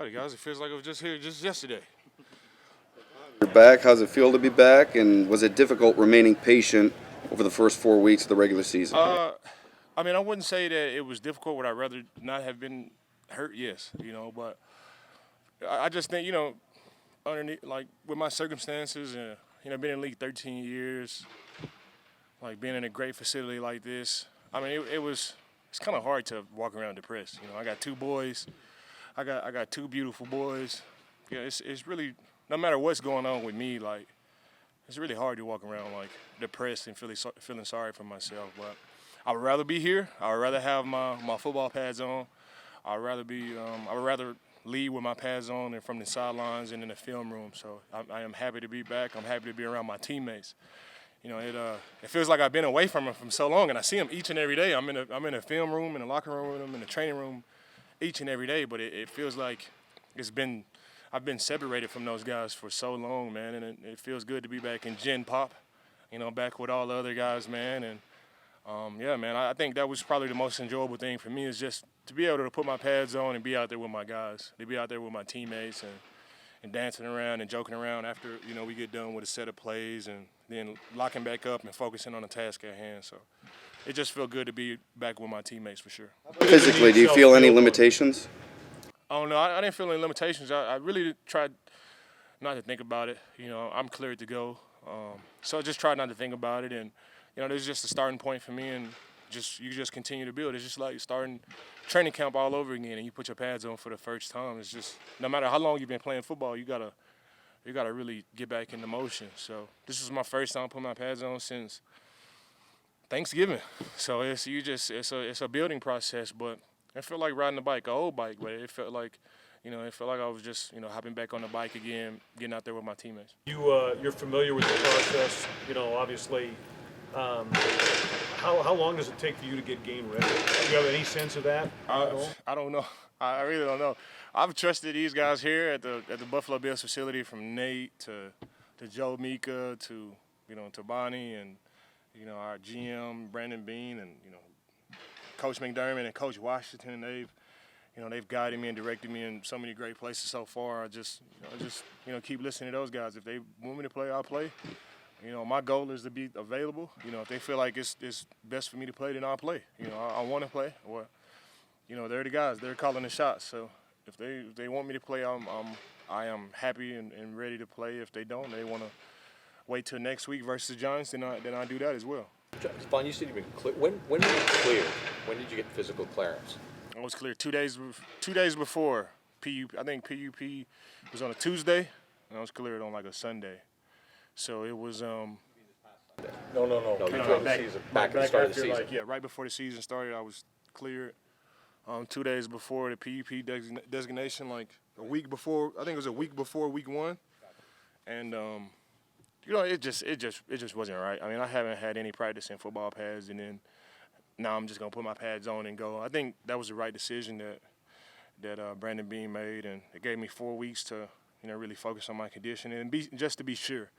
it, guys. It feels like I was just here just yesterday. You're back. How's it feel to be back? And was it difficult remaining patient over the first 4 weeks of the regular season? I mean, I wouldn't say that it was difficult. Would I rather not have been hurt? Yes, but I just think, underneath, like, with my circumstances and, being in the league 13 years, like, being in a great facility like this, I mean, it's kind of hard to walk around depressed. I got two boys. I got two beautiful boys. It's really, no matter what's going on with me, like, it's really hard to walk around, like, depressed and feeling sorry for myself. But I would rather be here. I would rather have my football pads on. I would rather lead with my pads on and from the sidelines and in the film room. So I am happy to be back. I'm happy to be around my teammates. It feels like I've been away from them from so long, and I see them each and every day. I'm in a film room, in the locker room with them, in the training room, each and every day. But it feels like I've been separated from those guys for so long, man, and it feels good to be back in Gen Pop, back with all the other guys, man. And yeah, man, I think that was probably the most enjoyable thing for me, is just to be able to put my pads on and be out there with my guys, to be out there with my teammates and dancing around and joking around after, we get done with a set of plays, and then locking back up and focusing on the task at hand. So it just felt good to be back with my teammates for sure. Physically, do you feel any limitations? Oh, no, I didn't feel any limitations. I really tried not to think about it. I'm cleared to go. So I just tried not to think about it. And, this is just a starting point for me, and you just continue to build. It's just like starting training camp all over again, and you put your pads on for the first time. It's just, no matter how long you've been playing football, you gotta really get back into motion. So this is my first time putting my pads on since Thanksgiving. So it's a building process, but it felt like riding a bike, an old bike, but it felt like I was just, hopping back on the bike again, getting out there with my teammates. You're familiar with the process, obviously. How long does it take for you to get game ready? Do you have any sense of that? I don't know. I really don't know. I've trusted these guys here at the Buffalo Bills facility, from Nate to Joe Mika to to Bonnie and our GM Brandon Beane and Coach McDermott and Coach Washington. They've guided me and directed me in so many great places so far. I just keep listening to those guys. If they want me to play, I'll play. My goal is to be available. If they feel like it's best for me to play, then I'll play. I want to play. Or, they're the guys. They're calling the shots. So if they want me to play, I am happy and ready to play. If they don't, they want to wait till next week versus the Giants, then I do that as well. Vaughn, you said you've been clear. When were you cleared? When did you get physical clearance? I was clear 2 days before PUP. I think PUP was on a Tuesday, and I was cleared on like a Sunday. So it was No, back at the start of the season. Right before the season started, I was cleared. 2 days before the PUP designation, like a week before. I think it was a week before week one, and it just wasn't right. I mean, I haven't had any practice in football pads, and then now I'm just gonna put my pads on and go. I think that was the right decision that Brandon Beane made, and it gave me 4 weeks to really focus on my conditioning and just to be sure.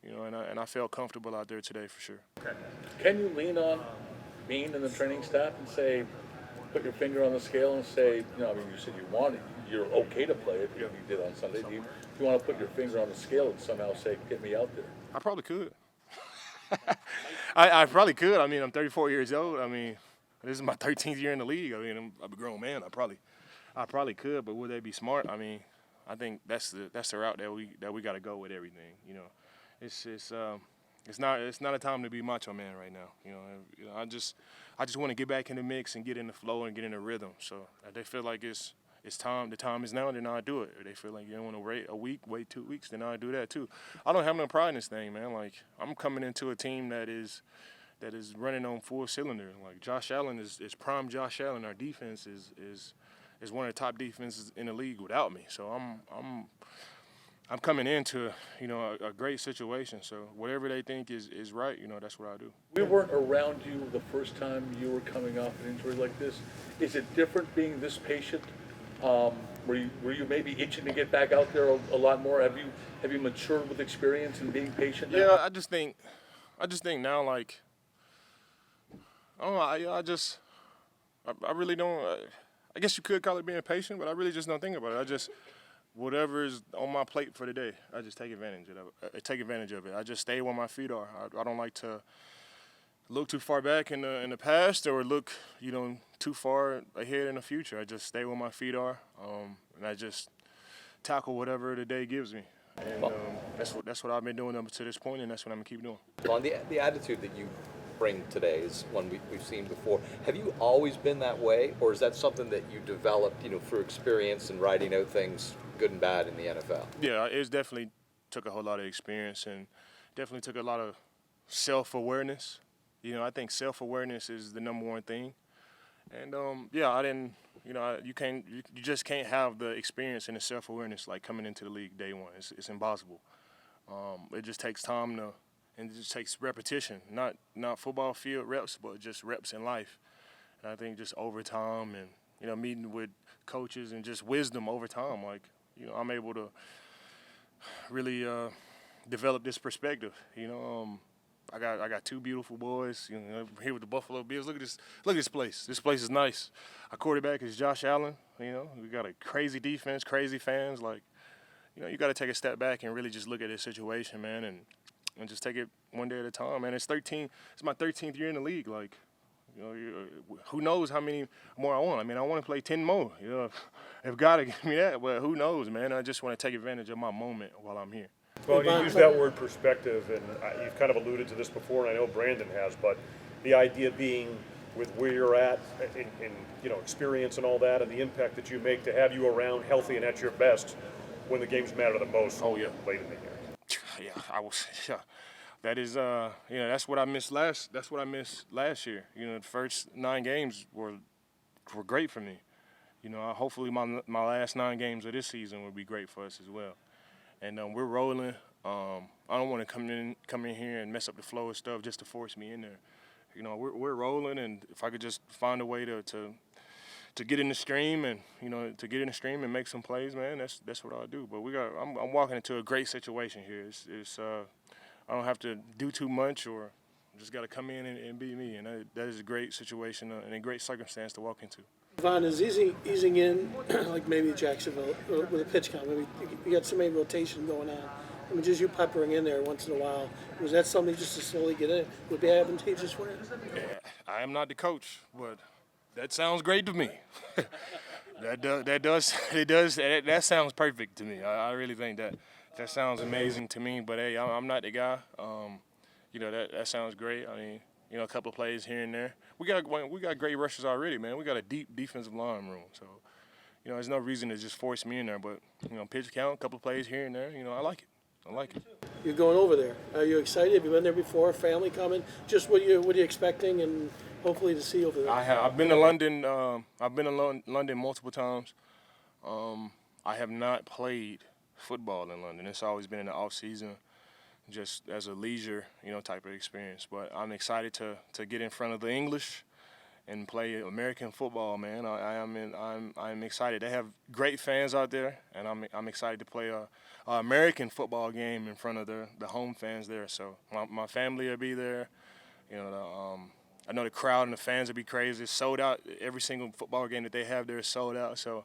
And I felt comfortable out there today for sure. Okay. Can you lean on Beane and the training staff and say, put your finger on the scale and say, you said you're okay to play it, you did on Sunday. Do you want to put your finger on the scale and somehow say, get me out there? I probably could. I probably could. I mean, I'm 34 years old. I mean, this is my 13th year in the league. I mean, I'm a grown man. I probably could, but would they be smart? I mean, I think that's the route that we got to go with everything. It's not a time to be macho man right now. I just want to get back in the mix and get in the flow and get in the rhythm. So if they feel like it's time, the time is now, then I'll do it. If they feel like you don't want to wait a week, wait 2 weeks, then I'll do that too. I don't have no pride in this thing, man. Like, I'm coming into a team that is running on full cylinder. Like, Josh Allen is prime Josh Allen. Our defense is one of the top defenses in the league without me. So I'm coming into a great situation. So whatever they think is right, that's what I do. We weren't around you the first time you were coming off an injury like this. Is it different being this patient? Were you maybe itching to get back out there a lot more? Have you matured with experience and being patient now? Yeah, I just think now, like, I don't know. I really don't. I guess you could call it being patient, but I really just don't think about it. I just whatever is on my plate for the day, I just take advantage of it. I just stay where my feet are. I don't like to look too far back in the past or look too far ahead in the future. I just stay where my feet are, and I just tackle whatever the day gives me. And that's what I've been doing up to this point, and that's what I'm gonna keep doing. Well, the attitude that you bring today is one we've seen before. Have you always been that way, or is that something that you developed, through experience and writing out things good and bad in the NFL? Yeah, it's definitely took a whole lot of experience and definitely took a lot of self-awareness. I think self-awareness is the number one thing. And I didn't. You just can't have the experience and the self-awareness like coming into the league day one. It's impossible. It just takes time and it just takes repetition. Not football field reps, but just reps in life. And I think just over time and meeting with coaches and just wisdom over time, like I'm able to really develop this perspective. I got two beautiful boys. Here with the Buffalo Bills. Look at this place. This place is nice. Our quarterback is Josh Allen. We got a crazy defense, crazy fans. Like, you got to take a step back and really just look at this situation, man, and just take it one day at a time. Man, it's my 13th year in the league. Like, who knows how many more I want? I mean, I want to play 10 more. If God will give me that, but who knows, man? I just want to take advantage of my moment while I'm here. Well, you use that word perspective, and you've kind of alluded to this before, and I know Brandon has, but the idea being with where you're at in experience and all that, and the impact that you make to have you around healthy and at your best when the games matter the most. Oh, yeah. Late in the year. Yeah, I was. Yeah, that is. That's what I missed last. That's what I missed last year. The first 9 games were great for me. Hopefully my last 9 games of this season will be great for us as well. And we're rolling. I don't want to come in here and mess up the flow of stuff just to force me in there. We're rolling, and if I could just find a way to get in the stream and make some plays, man, that's what I'll do. But I'm walking into a great situation here. I don't have to do too much or just got to come in and be me, and that is a great situation and a great circumstance to walk into. Von is easing in, like maybe Jacksonville with a pitch count. Maybe you got so many rotation going on. I mean, just you peppering in there once in a while. Was that something just to slowly get in? Would be advantageous for you? Yeah, I am not the coach, but that sounds great to me. That sounds perfect to me. I really think that sounds amazing to me. But hey, I'm not the guy. That sounds great. I mean, a couple of plays here and there. We got great rushers already, man. We got a deep defensive line room, so there's no reason to just force me in there. But pitch count, a couple of plays here and there. I like it. You're going over there. Are you excited? Have you been there before? Family coming? Just what are you expecting and hopefully to see over there? I've been to London. I've been to London multiple times. I have not played football in London. It's always been in the off season, just as a leisure, type of experience. But I'm excited to get in front of the English and play American football, man. I'm excited. They have great fans out there, and I'm excited to play a American football game in front of the home fans there. So my family will be there. I know the crowd and the fans will be crazy. It's sold out. Every single football game that they have there is sold out. So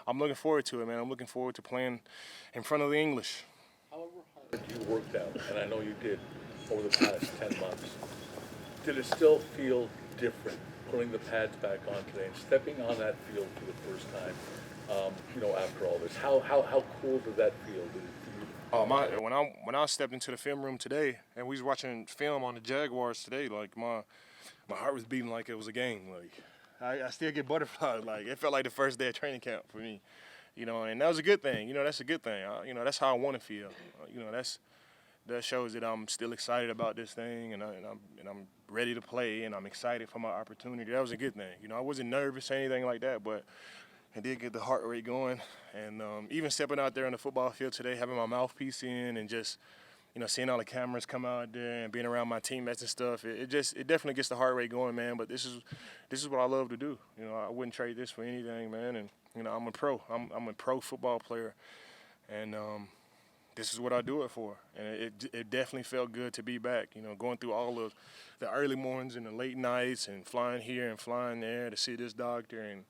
I'm looking forward to it, man. I'm looking forward to playing in front of the English. However hard you worked out, and I know you did over the past 10 months, did it still feel different putting the pads back on today and stepping on that field for the first time, after all this? How cool did that feel? Did it feel? When I stepped into the film room today and we was watching film on the Jaguars today, like my heart was beating like it was a game. Like I still get butterflies. Like it felt like the first day of training camp for me, and that was a good thing. That's a good thing. That's how I want to feel. That shows that I'm still excited about this thing, and I'm ready to play, and I'm excited for my opportunity. That was a good thing. I wasn't nervous or anything like that, but I did get the heart rate going. And even stepping out there on the football field today, having my mouthpiece in, and just seeing all the cameras come out there and being around my teammates and stuff, it definitely gets the heart rate going, man. But this is what I love to do. I wouldn't trade this for anything, man. And I'm a pro. I'm a pro football player, and this is what I do it for. And it definitely felt good to be back, going through all of the early mornings and the late nights and flying here and flying there to see this doctor and,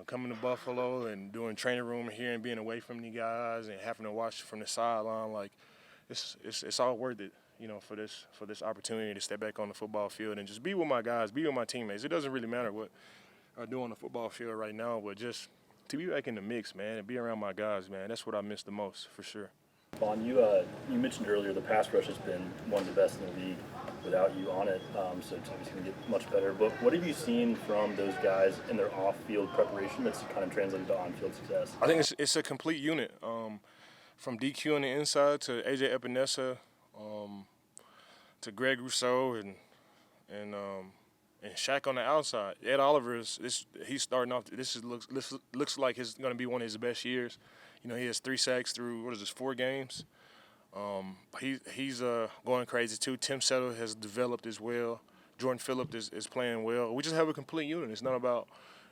coming to Buffalo and doing training room here and being away from the guys and having to watch from the sideline, like it's all worth it, for this opportunity to step back on the football field and just be with my guys, be with my teammates. It doesn't really matter what I do on the football field right now, but just to be back in the mix, man, and be around my guys, man, that's what I miss the most, for sure. Vaughn, you mentioned earlier the pass rush has been one of the best in the league without you on it, so it's obviously going to get much better. But what have you seen from those guys in their off-field preparation that's kind of translated to on-field success? I think it's a complete unit, from DQ on the inside to AJ Epinesa, to Greg Rousseau and Shaq on the outside. Ed Oliver he's starting off. Looks like it's going to be one of his best years. He has 3 sacks through 4 games. He's going crazy too. Tim Settle has developed as well. Jordan Phillips is playing well. We just have a complete unit. It's not about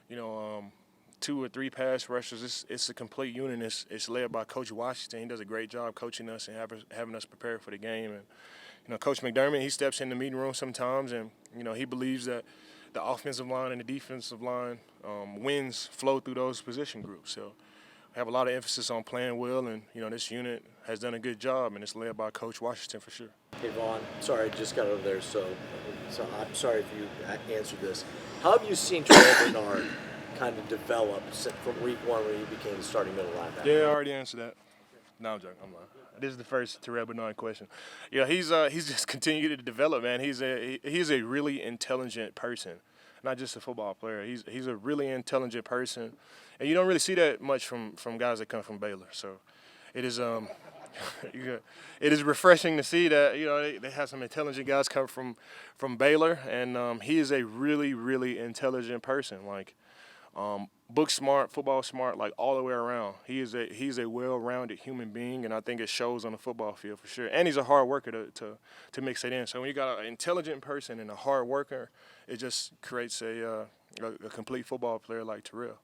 2 or 3 pass rushers. It's a complete unit. It's led by Coach Washington. He does a great job coaching us and having us prepared for the game. And Coach McDermott, he steps in the meeting room sometimes, and he believes that the offensive line and the defensive line wins flow through those position groups. So we have a lot of emphasis on playing well, and this unit has done a good job, and it's led by Coach Washington for sure. Hey Vaughn, sorry, I just got over there, so I'm sorry if you answered this. How have you seen Terrell Bernard kind of develop from week 1 when he became the starting middle linebacker? Yeah, I already answered that. No, I'm joking. I'm lying. This is the first Terrell Bernard question. Yeah, he's just continued to develop, man. He's a really intelligent person, not just a football player. He's a really intelligent person, and you don't really see that much from guys that come from Baylor. So it is it is refreshing to see that they have some intelligent guys come from Baylor, and he is a really, really intelligent person. Like book smart, football smart, like all the way around. He's a well-rounded human being, and I think it shows on the football field for sure. And he's a hard worker to mix it in. So when you got an intelligent person and a hard worker, it just creates a complete football player like Terrell.